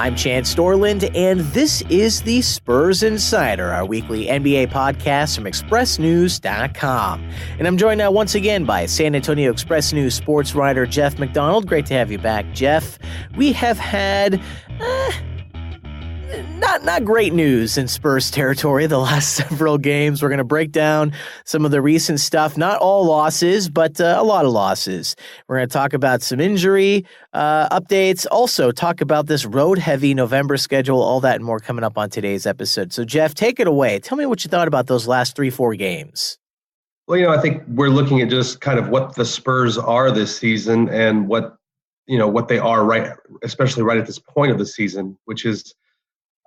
I'm Chance Dorland, and this is the Spurs Insider, our weekly NBA podcast from ExpressNews.com. And I'm joined now once again by San Antonio Express News sports writer Jeff McDonald. Great to have you back, Jeff. We have had not great news in Spurs territory the last several games. We're going to break down some of the recent stuff. Not all losses, but a lot of losses. We're going to talk about some injury updates. Also talk about this road-heavy November schedule. All that and more coming up on today's episode. So, Jeff, take it away. Tell me what you thought about those last 3-4 games. Well, I think we're looking at just kind of what the Spurs are this season and what they are especially right at this point of the season, which is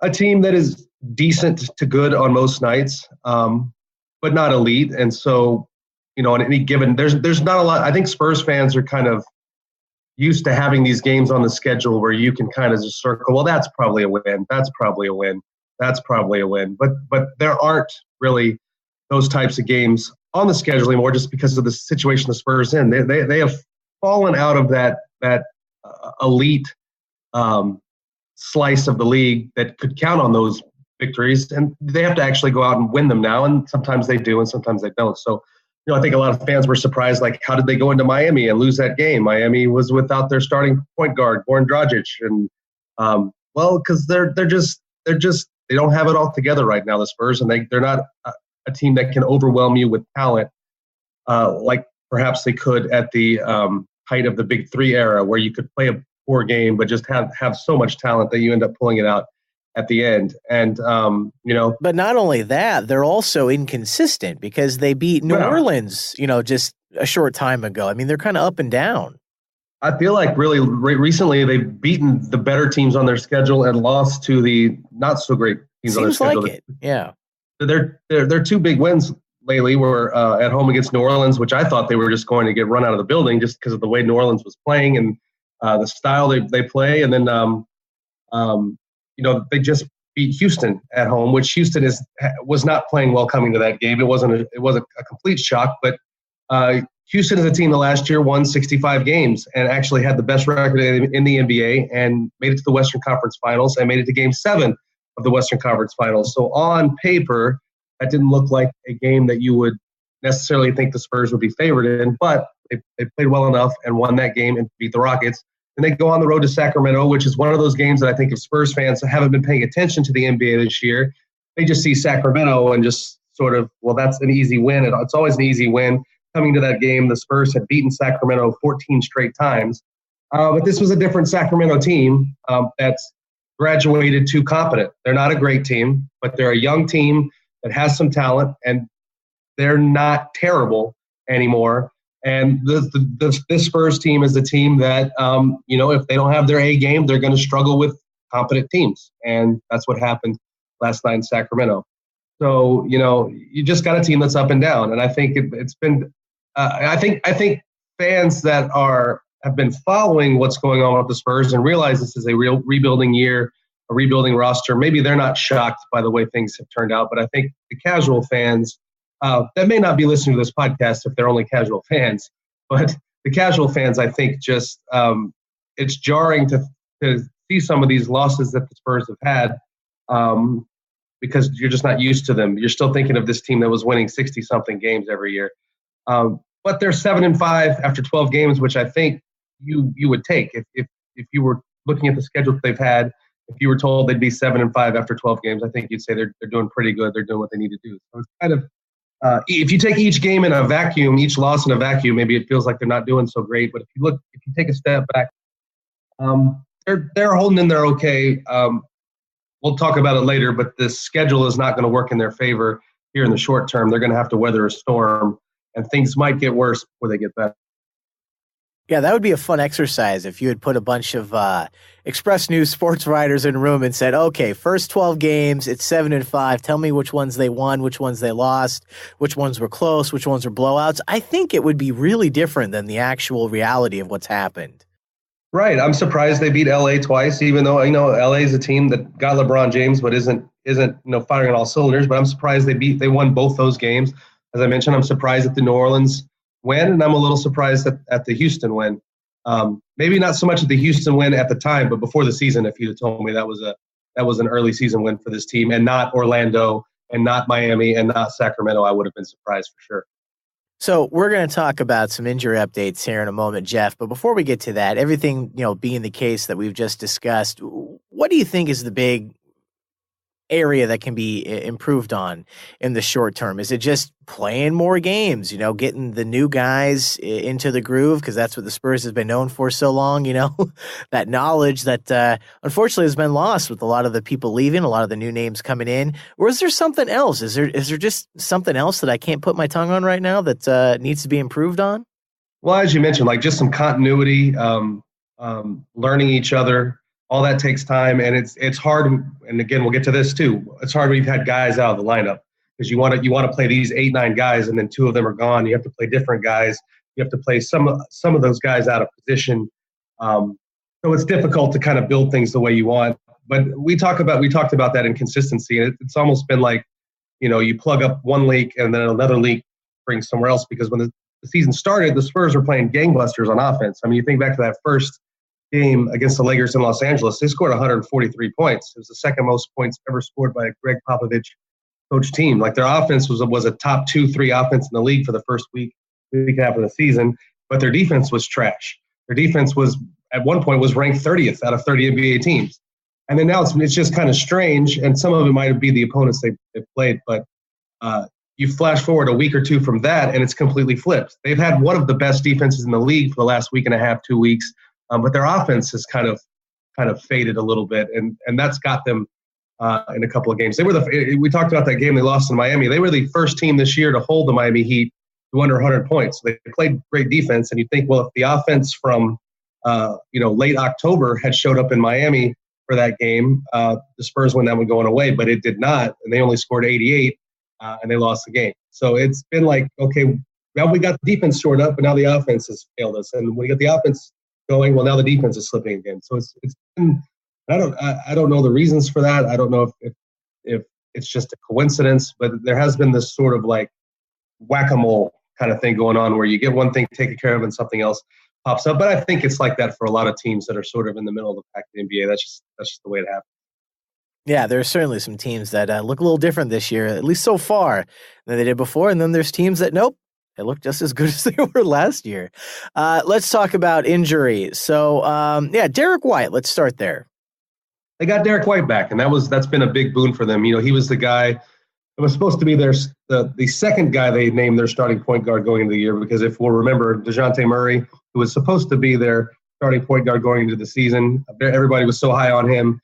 a team that is decent to good on most nights, but not elite. And so, on any given, there's not a lot. I think Spurs fans are kind of used to having these games on the schedule where you can kind of just circle, well, that's probably a win. That's probably a win. That's probably a win. But there aren't really those types of games on the schedule anymore just because of the situation the Spurs in. They have fallen out of that elite slice of the league that could count on those victories, and they have to actually go out and win them now, and sometimes they do and sometimes they don't. So I think a lot of fans were surprised, like, how did they go into Miami and lose that game? Miami was without their starting point guard Goran Dragic, and because they don't have it all together right now, the Spurs, and they're not a team that can overwhelm you with talent like perhaps they could at the height of the Big Three era, where you could play a poor game, but just have so much talent that you end up pulling it out at the end. And, But not only that, they're also inconsistent because they beat New Orleans, just a short time ago. I mean, they're kind of up and down. I feel like really recently they've beaten the better teams on their schedule and lost to the not so great teams on their schedule. Seems like it, yeah. Their two big wins lately were at home against New Orleans, which I thought they were just going to get run out of the building just because of the way New Orleans was playing and the style they play. And then, they just beat Houston at home, which Houston was not playing well coming to that game. It wasn't a complete shock, but Houston is a team that last year won 65 games and actually had the best record in the NBA and made it to the Western Conference Finals and made it to Game 7 of the Western Conference Finals. So on paper, that didn't look like a game that you would necessarily think the Spurs would be favored in, but they played well enough and won that game and beat the Rockets. And they go on the road to Sacramento, which is one of those games that I think if Spurs fans haven't been paying attention to the NBA this year, they just see Sacramento and just sort of, well, that's an easy win. It's always an easy win. Coming to that game, the Spurs had beaten Sacramento 14 straight times. But this was a different Sacramento team that's graduated to competent. They're not a great team, but they're a young team that has some talent, and they're not terrible anymore. And this Spurs team is the team that, if they don't have their A game, they're going to struggle with competent teams. And that's what happened last night in Sacramento. So, you just got a team that's up and down. And I think it's been I think fans that have been following what's going on with the Spurs and realize this is a real rebuilding year, a rebuilding roster, maybe they're not shocked by the way things have turned out. But I think the casual fans that may not be listening to this podcast if they're only casual fans, but the casual fans, I think, just it's jarring to see some of these losses that the Spurs have had because you're just not used to them. You're still thinking of this team that was winning 60-something games every year. But they're 7-5 after 12 games, which I think you would take if you were looking at the schedule that they've had. If you were told they'd be 7-5 after 12 games, I think you'd say they're doing pretty good. They're doing what they need to do. So it's kind of if you take each game in a vacuum, each loss in a vacuum, maybe it feels like they're not doing so great. But if you take a step back, they're holding in there okay. We'll talk about it later, but the schedule is not going to work in their favor here in the short term. They're going to have to weather a storm, and things might get worse before they get better. Yeah, that would be a fun exercise if you had put a bunch of Express News sports writers in a room and said, okay, first 12 games, it's 7-5. Tell me which ones they won, which ones they lost, which ones were close, which ones were blowouts. I think it would be really different than the actual reality of what's happened. Right. I'm surprised they beat LA twice, even though, LA is a team that got LeBron James, but isn't firing on all cylinders. But I'm surprised they won both those games. As I mentioned, I'm surprised at the New Orleans win, and I'm a little surprised at the Houston win. Maybe not so much at the Houston win at the time, but before the season, if you'd have told me that was an early season win for this team, and not Orlando, and not Miami, and not Sacramento, I would have been surprised for sure. So we're going to talk about some injury updates here in a moment, Jeff. But before we get to that, everything being the case that we've just discussed, what do you think is the big area that can be improved on in the short term? Is it just playing more games, getting the new guys into the groove? Because that's what the Spurs has been known for so long, that knowledge that unfortunately has been lost with a lot of the people leaving, a lot of the new names coming in. Or is there something else? Is there just something else that I can't put my tongue on right now that needs to be improved on? Well, as you mentioned, like just some continuity, learning each other. All that takes time, and it's hard. And again, we'll get to this too. It's hard when you've had guys out of the lineup because you want to play these 8-9 guys, and then 2 of them are gone. You have to play different guys. You have to play some of those guys out of position. So it's difficult to kind of build things the way you want. But we talked about that inconsistency, and it's almost been like, you plug up one leak and then another leak brings somewhere else. Because when the season started, the Spurs were playing gangbusters on offense. I mean, you think back to that first game against the Lakers in Los Angeles, they scored 143 points. It was the second most points ever scored by a Greg Popovich coach team. Like, their offense was a top 2-3 offense in the league for the first week half of the season, but their defense was trash. Their defense was at one point was ranked 30th out of 30 NBA teams. And then now it's just kind of strange, and some of it might be the opponents they played, but you flash forward a week or two from that, and it's completely flipped. They've had one of the best defenses in the league for the last week and a half, 2 weeks. But their offense has kind of faded a little bit, and that's got them in a couple of games. We talked about that game they lost in Miami. They were the first team this year to hold the Miami Heat to under 100 points. They played great defense, and you think, well, if the offense from late October had showed up in Miami for that game, the Spurs win that one going away, but it did not, and they only scored 88, and they lost the game. So it's been like, okay, now we got the defense shored up, but now the offense has failed us, and when you get the offense going, well, now the defense is slipping again. So it's been, I don't know the reasons for that. I don't know if it's just a coincidence, but there has been this sort of like whack-a-mole kind of thing going on where you get one thing taken care of and something else pops up. But I think it's like that for a lot of teams that are sort of in the middle of the pack in the NBA. That's just the way it happens. Yeah, there are certainly some teams that look a little different this year, at least so far, than they did before. And then there's teams that, nope, they look just as good as they were last year. Let's talk about injury. So, Derek White, let's start there. They got Derek White back, and that's been a big boon for them. He was the guy that was supposed to be the second guy they named their starting point guard going into the year, because if we'll remember, DeJounte Murray, who was supposed to be their starting point guard going into the season, everybody was so high on him,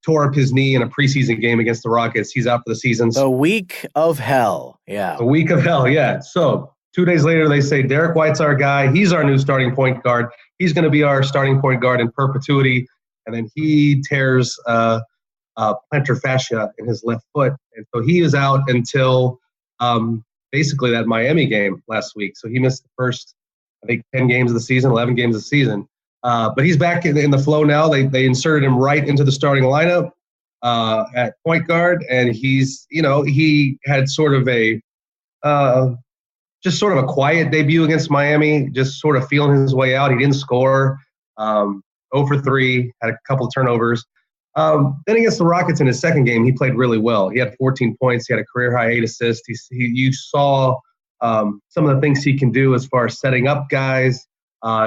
tore up his knee in a preseason game against the Rockets. He's out for the season. The week of hell, yeah. The week of hell, yeah. So 2 days later, they say, Derek White's our guy. He's our new starting point guard. He's going to be our starting point guard in perpetuity. And then he tears plantar fascia in his left foot. And so he is out until basically that Miami game last week. So he missed the first, I think, 10 games of the season, 11 games of the season. But he's back in the flow now. They inserted him right into the starting lineup at point guard. And he had sort of just sort of a quiet debut against Miami, just sort of feeling his way out. He didn't score, 0 for 3, had a couple of turnovers. Then against the Rockets in his second game, he played really well. He had 14 points. He had a career-high 8 assists. You saw some of the things he can do as far as setting up guys.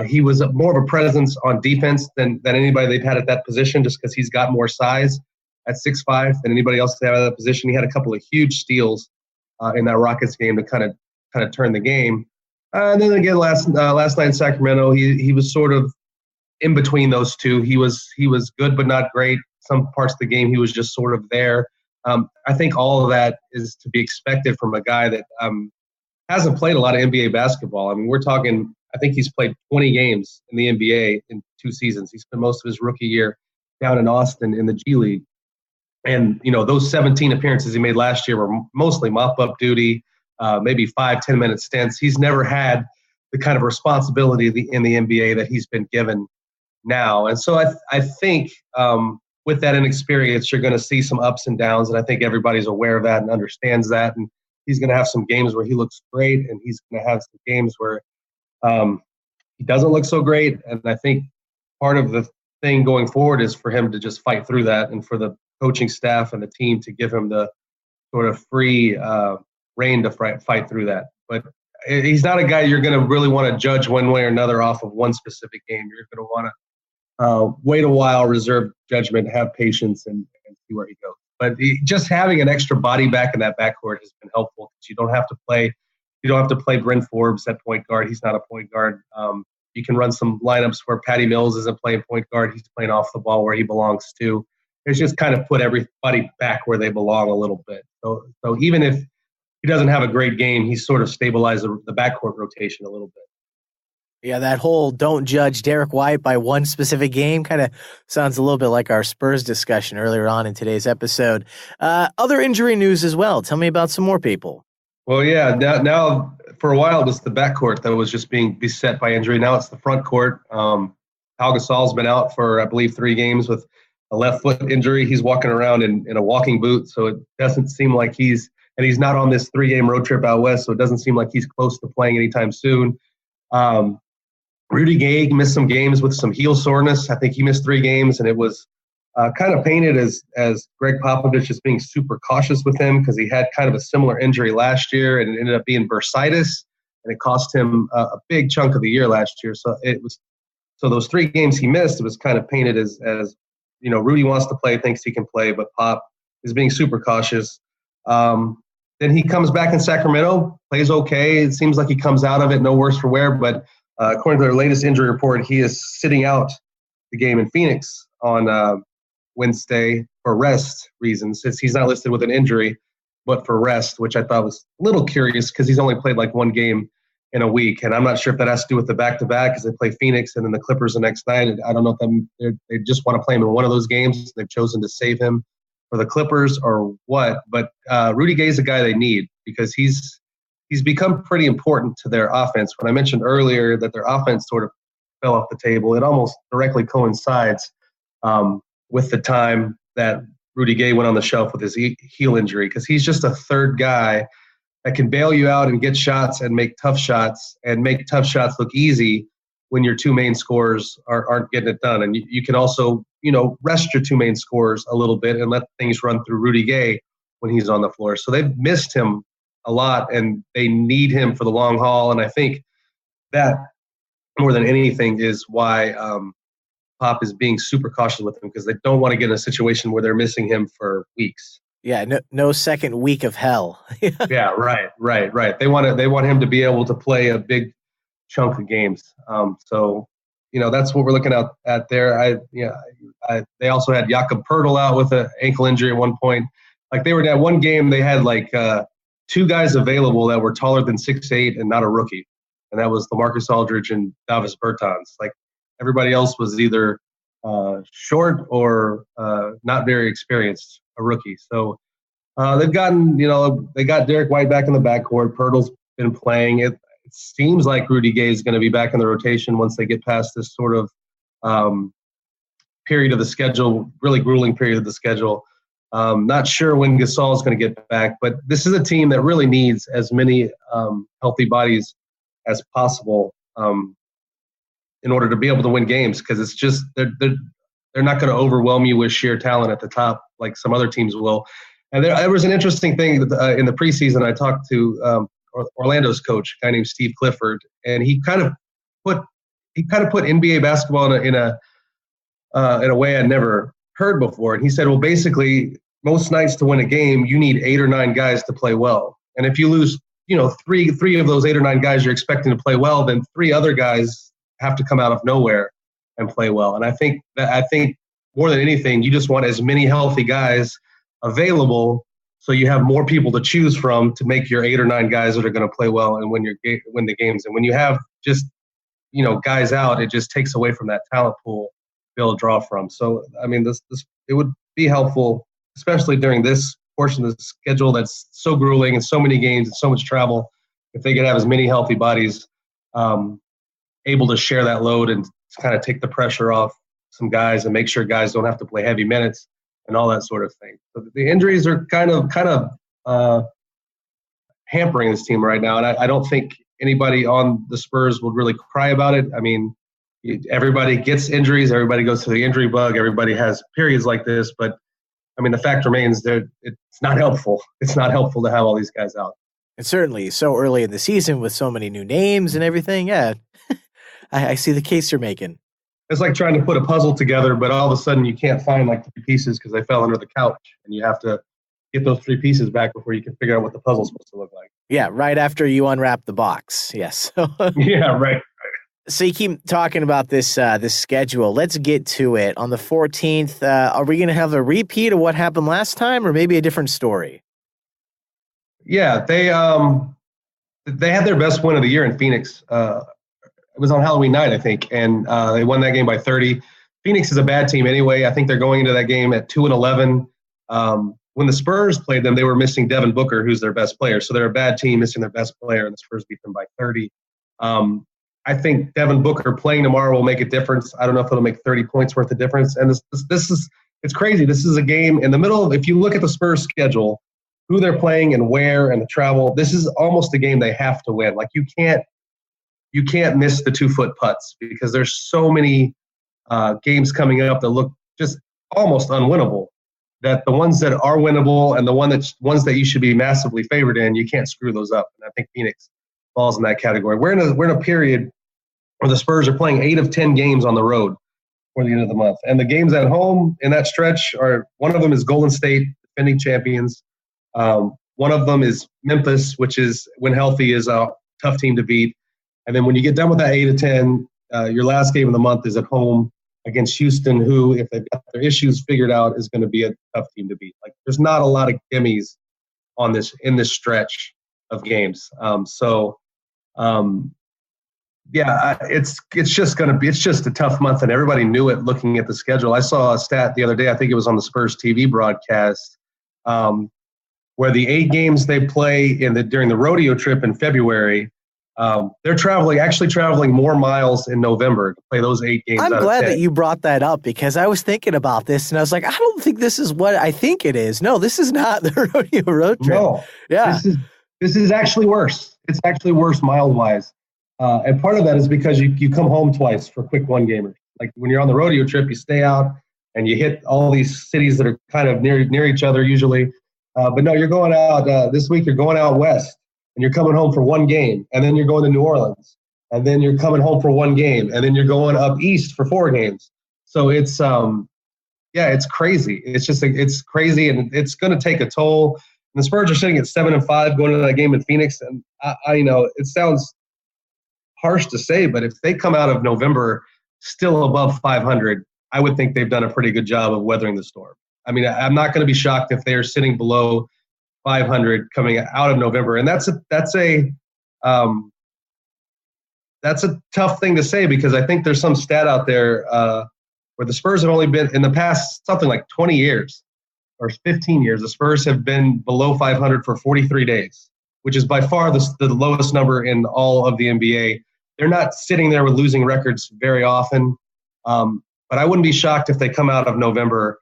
He was more of a presence on defense than anybody they've had at that position, just because he's got more size at 6'5" than anybody else they have at that position. He had a couple of huge steals in that Rockets game to kind of turn the game. And then again, last night in Sacramento, he was sort of in between those two. He was good but not great. Some parts of the game he was just sort of there. I think all of that is to be expected from a guy that hasn't played a lot of NBA basketball. I mean, we're talking, I think he's played 20 games in the NBA in 2 seasons. He spent most of his rookie year down in Austin in the G League. And, those 17 appearances he made last year were mostly mop-up duty, maybe 5-10 minute stints. He's never had the kind of responsibility in the NBA that he's been given now. And so I think with that inexperience, you're going to see some ups and downs, and I think everybody's aware of that and understands that. And he's going to have some games where he looks great, and he's going to have some games where he doesn't look so great. And I think part of the thing going forward is for him to just fight through that, and for the coaching staff and the team to give him the sort of free reign to fight through that. But he's not a guy you're going to really want to judge one way or another off of one specific game. You're going to want to wait a while, reserve judgment, have patience, and see where he goes. But just having an extra body back in that backcourt has been helpful, because you don't have to play Bryn Forbes at point guard. He's not a point guard. You can run some lineups where Patty Mills isn't playing point guard. He's playing off the ball where he belongs to. It's just kind of put everybody back where they belong a little bit. So even if he doesn't have a great game, he's sort of stabilized the backcourt rotation a little bit. Yeah, that whole don't judge Derek White by one specific game kind of sounds a little bit like our Spurs discussion earlier on in today's episode. Other injury news as well. Tell me about some more people. Well, yeah, now for a while it was the backcourt that was just being beset by injury. Now it's the front court. Pau Gasol's been out for, I believe, 3 games with a left foot injury. He's walking around in a walking boot, so it doesn't seem like he's not on this 3-game road trip out west, so it doesn't seem like he's close to playing anytime soon. Rudy Gay missed some games with some heel soreness. I think he missed 3 games, and it was kind of painted as Greg Popovich just being super cautious with him, because he had kind of a similar injury last year, and it ended up being bursitis, and it cost him a big chunk of the year last year. So those 3 games he missed, it was kind of painted as Rudy wants to play, thinks he can play, but Pop is being super cautious. Then he comes back in Sacramento, plays okay. It seems like he comes out of it no worse for wear, but according to their latest injury report, he is sitting out the game in Phoenix on Wednesday for rest reasons. He's not listed with an injury, but for rest, which I thought was a little curious, because he's only played like 1 game in a week. And I'm not sure if that has to do with the back-to-back, because they play Phoenix and then the Clippers the next night. And I don't know if they just want to play him in one of those games. They've chosen to save him for the Clippers or what. But Rudy Gay is a guy they need, because he's become pretty important to their offense. When I mentioned earlier that their offense sort of fell off the table, it almost directly coincides with the time that Rudy Gay went on the shelf with his heel injury, because he's just a third guy that can bail you out and get shots and make tough shots look easy when your 2 main scorers aren't getting it done. And you can also, rest your 2 main scorers a little bit and let things run through Rudy Gay when he's on the floor. So they've missed him a lot, and they need him for the long haul. And I think that more than anything is why Pop is being super cautious with him, because they don't want to get in a situation where they're missing him for weeks. Yeah, no second week of hell. Yeah, right. They want him to be able to play a big chunk of games. So that's what we're looking at there. They also had Jakob Poeltl out with an ankle injury at one point. Like, they were at one game, they had like 2 guys available that were taller than 6'8" and not a rookie, and that was LaMarcus Aldridge and Davis Bertans. Like, everybody else was either short or not very experienced, a rookie. So they've gotten, they got Derek White back in the backcourt. Poeltl's been playing. It seems like Rudy Gay is going to be back in the rotation once they get past this sort of period of the schedule, really grueling period of the schedule. Not sure when Gasol is going to get back, but this is a team that really needs as many healthy bodies as possible in order to be able to win games, because it's just they're not going to overwhelm you with sheer talent at the top like some other teams will. And there was an interesting thing in the preseason. I talked to Orlando's coach, a guy named Steve Clifford, and he kind of put NBA basketball in a way I'd never heard before. And he said, well, basically, most nights to win a game, you need 8 or 9 guys to play well. And if you lose, three of those 8 or 9 guys you're expecting to play well, then 3 other guys have to come out of nowhere and play well. And I think more than anything, you just want as many healthy guys available, so you have more people to choose from to make your 8 or 9 guys that are going to play well and win the games. And when you have just guys out, it just takes away from that talent pool to be able to draw from. So I mean, this it would be helpful, especially during this portion of the schedule that's so grueling and so many games and so much travel, if they could have as many healthy bodies able to share that load and kind of take the pressure off some guys and make sure guys don't have to play heavy minutes and all that sort of thing. So the injuries are kind of hampering this team right now, and I don't think anybody on the Spurs would really cry about it. I mean, everybody gets injuries. Everybody goes through the injury bug. Everybody has periods like this. But, I mean, the fact remains that it's not helpful. It's not helpful to have all these guys out. And certainly so early in the season with so many new names and everything. Yeah, I see the case you're making. It's like trying to put a puzzle together, but all of a sudden you can't find like 3 pieces because they fell under the couch, and you have to get those 3 pieces back before you can figure out what the puzzle's supposed to look like. Yeah, right after you unwrap the box. Yes. Yeah, right. So you keep talking about this schedule. Let's get to it. On the 14th, are we going to have a repeat of what happened last time, or maybe a different story? Yeah, they had their best win of the year in Phoenix. It was on Halloween night, I think, and they won that game by 30. Phoenix is a bad team anyway. I think they're going into that game at 2-11. When the Spurs played them, they were missing Devin Booker, who's their best player. So they're a bad team missing their best player, and the Spurs beat them by 30. I think Devin Booker playing tomorrow will make a difference. I don't know if it'll make 30 points worth of difference. And it's crazy. This is a game in the middle of, if you look at the Spurs schedule, who they're playing and where and the travel, this is almost a game they have to win. Like you can't miss the 2-foot putts because there's so many games coming up that look just almost unwinnable, that the ones that are winnable and the ones that you should be massively favored in, you can't screw those up. And I think Phoenix falls in that category. We're in a period where the Spurs are playing 8 of 10 games on the road for the end of the month. And the games at home in that stretch are, one of them is Golden State, defending champions. One of them is Memphis, which is, when healthy, is a tough team to beat. And then when you get done with that 8 of 10, your last game of the month is at home against Houston, who, if they've got their issues figured out, is going to be a tough team to beat. Like, there's not a lot of gimmies in this stretch of games. It's just a tough month, and everybody knew it looking at the schedule. I saw a stat the other day, I think it was on the Spurs TV broadcast, where the 8 games they play during the rodeo trip in February, they're traveling more miles in November to play those 8 games. I'm glad that you brought that up, because I was thinking about this and I was like, I don't think this is what I think it is. No, this is not the rodeo road trip. No, yeah, this is actually worse. It's actually worse mile-wise. And part of that is because you come home twice for quick one-gamers. Like when you're on the rodeo trip, you stay out and you hit all these cities that are kind of near each other usually. But no, you're going out this week. You're going out west, and you're coming home for one game, and then you're going to New Orleans, and then you're coming home for one game, and then you're going up east for 4 games. So it's it's crazy. It's crazy, and it's going to take a toll. And the Spurs are sitting at 7-5 going into that game in Phoenix, and I know it sounds harsh to say, but if they come out of November still above 500, I would think they've done a pretty good job of weathering the storm. I mean, I'm not going to be shocked if they are sitting below 500 coming out of November, and that's a tough thing to say, because I think there's some stat out there where the Spurs have only been in the past something like 20 years or 15 years. The Spurs have been below 500 for 43 days, which is by far the lowest number in all of the NBA. They're not sitting there with losing records very often, but I wouldn't be shocked if they come out of November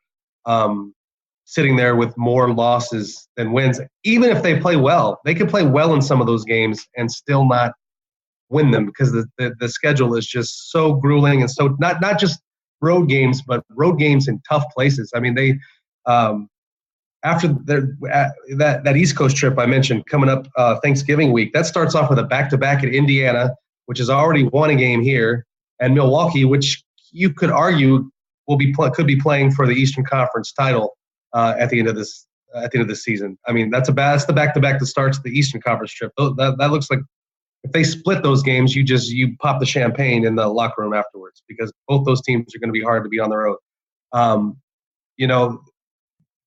sitting there with more losses than wins. Even if they play well, they could play well in some of those games and still not win them, because the schedule is just so grueling, and so not just road games, but road games in tough places. I mean, they after that East Coast trip I mentioned coming up Thanksgiving week, that starts off with a back-to-back at Indiana, which has already won a game here, and Milwaukee, which you could argue could be playing for the Eastern Conference title at the end of this season. I mean, that's the back-to-back that starts the Eastern Conference trip. That looks like, if they split those games, you pop the champagne in the locker room afterwards, because both those teams are going to be hard to beat on the road.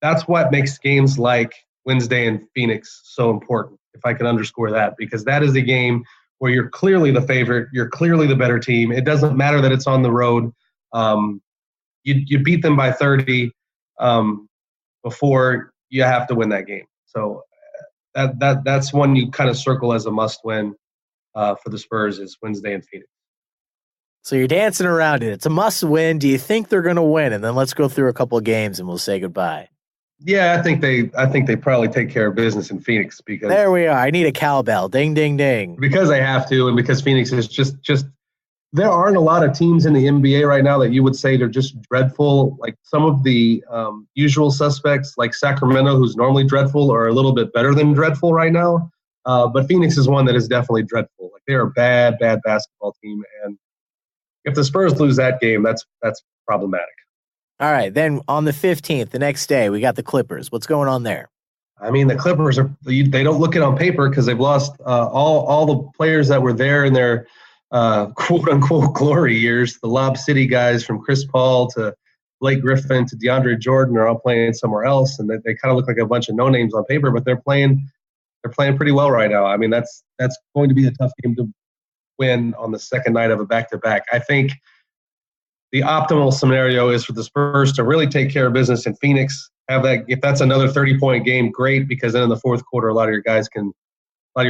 That's what makes games like Wednesday in Phoenix so important, if I can underscore that, because that is a game where you're clearly the favorite, you're clearly the better team. It doesn't matter that it's on the road. You beat them by 30 before you have to win that game. So that's one you kind of circle as a must-win for the Spurs, is Wednesday in Phoenix. So you're dancing around it. It's a must-win. Do you think they're going to win? And then let's go through a couple of games and we'll say goodbye. Yeah, I think they probably take care of business in Phoenix because There we are. I need a cowbell. Ding, ding, ding. because they have to, and because Phoenix is just there aren't a lot of teams in the NBA right now that you would say they're just dreadful. Like some of the usual suspects, like Sacramento, who's normally dreadful, are a little bit better than dreadful right now. But Phoenix is one that is definitely dreadful. Like they're a bad basketball team, and if the Spurs lose that game, that's problematic. All right. Then on the 15th, the next day, we got the Clippers. What's going on there? I mean, the Clippers they don't look it on paper because they've lost all the players that were there in their quote unquote glory years. The Lob City guys, from Chris Paul to Blake Griffin to DeAndre Jordan, are all playing somewhere else, and they kind of look like a bunch of no names on paper, but they're playing pretty well right now. I mean, that's going to be a tough game to win on the second night of a back-to-back. I think the optimal scenario is for the Spurs to really take care of business in Phoenix. Have that, if that's another 30-point game, great, because then in the fourth quarter, a lot of your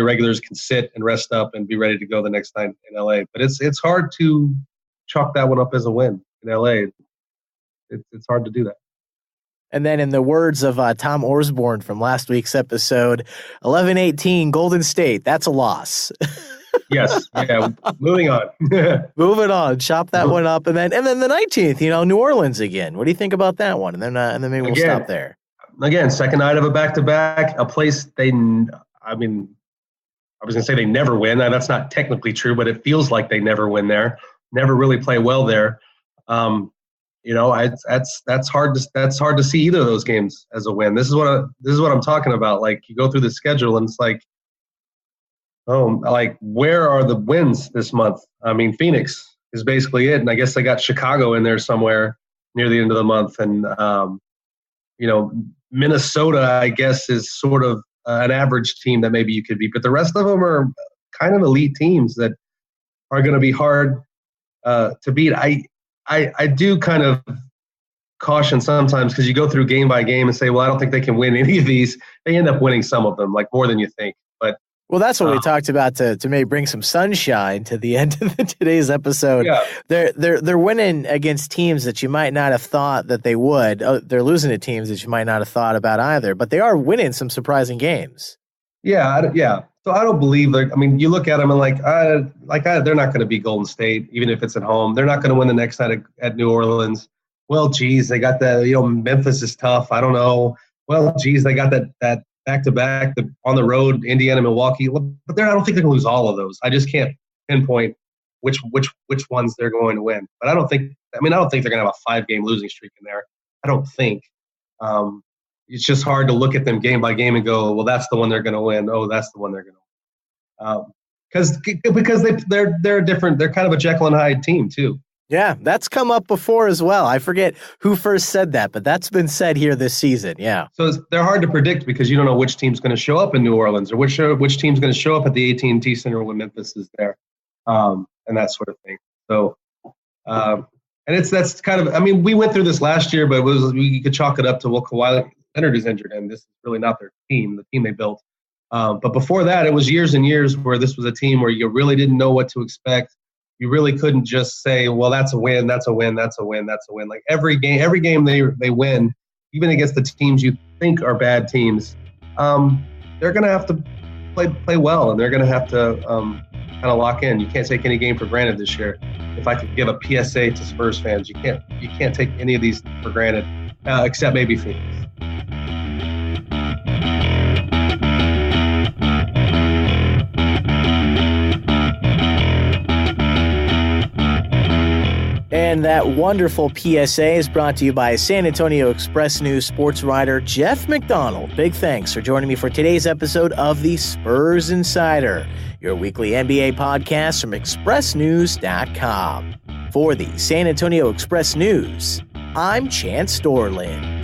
regulars can sit and rest up and be ready to go the next night in LA. But it's hard to chalk that one up as a win in LA. It's hard to do that. And then in the words of Tom Orsborn from last week's episode, 11-18 Golden State, that's a loss. Yes. Yeah. Moving on. Moving on. Chop that one up. And then the 19th, New Orleans again. What do you think about that one? And then maybe we'll stop there. Again, second night of a back-to-back, a place I was going to say they never win. That's not technically true, but it feels like they never win there. Never really play well there. That's hard to see either of those games as a win. This is what I'm talking about. Like, you go through the schedule and it's like, where are the wins this month? I mean, Phoenix is basically it, and I guess they got Chicago in there somewhere near the end of the month, and Minnesota, I guess, is sort of an average team that maybe you could beat, but the rest of them are kind of elite teams that are going to be hard to beat. I do kind of caution sometimes, because you go through game by game and say, well, I don't think they can win any of these. They end up winning some of them, like more than you think. But well, that's what we talked about to maybe bring some sunshine to the end of today's episode. Yeah. They're winning against teams that you might not have thought that they would. They're losing to teams that you might not have thought about either, but they are winning some surprising games. Yeah. So I don't believe you look at them and they're not going to beat Golden State, even if it's at home. They're not going to win the next night at New Orleans. Well, geez, they got Memphis is tough. I don't know. Well, geez, they got that back-to-back on the road, Indiana, Milwaukee. But I don't think they're going to lose all of those. I just can't pinpoint which ones they're going to win. But I don't think they're going to have a 5-game losing streak in there. I don't think. It's just hard to look at them game by game and go, well, that's the one they're going to win. Oh, that's the one they're going to win. Because they're different. They're kind of a Jekyll and Hyde team too. Yeah, that's come up before as well. I forget who first said that, but that's been said here this season. Yeah. So they're hard to predict because you don't know which team's going to show up in New Orleans or which team's going to show up at the AT&T Center when Memphis is there, and that sort of thing. So, and that's kind of. We went through this last year, but we could chalk it up to Kawhi Leonard is injured, and this is really not their team, the team they built. But before that, it was years and years where this was a team where you really didn't know what to expect. You really couldn't just say, well, that's a win, that's a win, that's a win, that's a win. Like every game they win, even against the teams you think are bad teams, they're going to have to play well, and they're going to have to kind of lock in. You can't take any game for granted this year. If I could give a PSA to Spurs fans, you can't take any of these for granted, except maybe Phoenix. And that wonderful PSA is brought to you by San Antonio Express News sports writer Jeff McDonald. Big thanks for joining me for today's episode of the Spurs Insider, your weekly NBA podcast from expressnews.com. For the San Antonio Express News, I'm Chance Dorlin.